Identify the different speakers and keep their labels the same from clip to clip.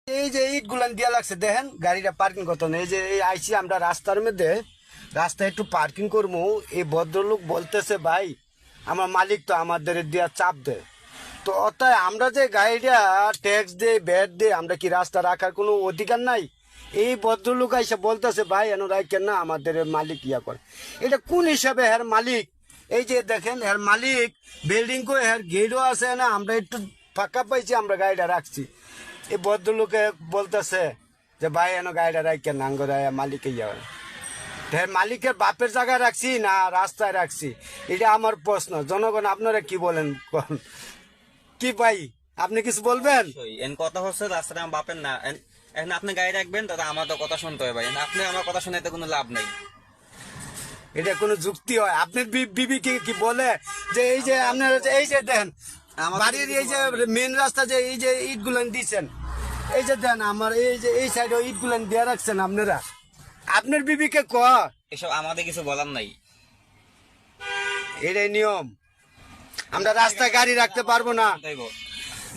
Speaker 1: এই যে ইট গুলান দিয়া লাগছে দেখেন গাড়িটা পার্কিং করতে না। এই যে এই আইসি আমরা রাস্তার মধ্যে, রাস্তায় একটু পার্কিং করবো। এই ভদ্রলোক বলতেছে ভাই আমার মালিক তো আমাদের দিয়া চাপ দেয়, তো অতএব আমরা যে গাড়িটা ট্যাক্স দিয়ে ব্যাট দিয়ে আমরা কি রাস্তা রাখার কোনো অধিকার নাই? এই ভদ্রলোক এসে বলতেছে ভাই এন রাখেন না, আমাদের মালিক ইয়া করে। এটা কোন হিসাবে হ্যার মালিক? এই যে দেখেন হ্যার মালিক বিল্ডিং করে হ্যার গেটও আছে না, আমরা একটু ফাঁকা পাইছি আমরা গাড়িটা রাখছি। এই ভদ্রলোকে বলতেছে যে ভাই এন গাড়িটা রাখেন না, আঙ্গ মালিক ইয়া করে। হ্যাঁ মালিকের বাপের জায়গায় রাখছি না রাস্তায় রাখছি, এটা আমার প্রশ্ন। জনগণ আপনারা কি বলেন? কি ভাই আপনি কিছু বলবেন?
Speaker 2: এন কথা হচ্ছে রাস্তাটা আমার বাপের না। এখন আপনি গাড়ি রাখবেন, দাদা আমার তো কথা শুনতে হবে ভাই। আপনি আমার কথা শুনে কোনো লাভ নেই।
Speaker 1: এটা কোনো যুক্তি হয়? আপনার বিবি কি বলে যে এই যে আপনার এই যে দেন বাড়ির এই যে মেন রাস্তা যে এই যে ইট গুলান দিচ্ছেন, এই যে দেন আমার এই যে এই সাইডে ইট গুলান দিয়ে রাখছেন আপনারা, আপনার বিবিকে ক
Speaker 2: এসব আমাদের কিছু বলার নাই।
Speaker 1: এটাই নিয়ম। আমরা রাস্তায় গাড়ি রাখতে পারবো না।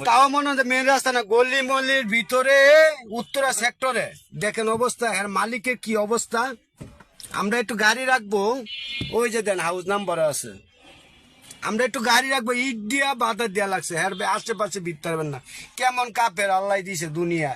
Speaker 1: তাও মনে হয় মেন রাস্তা না, গলি মলির ভিতরে উত্তরা সেক্টরে দেখেন অবস্থা, এর মালিকের কি অবস্থা। আমরা একটু গাড়ি রাখবো, ওই যে দেন হাউস নাম্বার আছে, আমরা একটু গাড়ি রাখবো, ইট দিয়া বাধা দেওয়া লাগছে, হ্যাঁ আশেপাশে ভিড়তে পারবেন না। কেমন কাপের আল্লাহ দিছে দুনিয়া।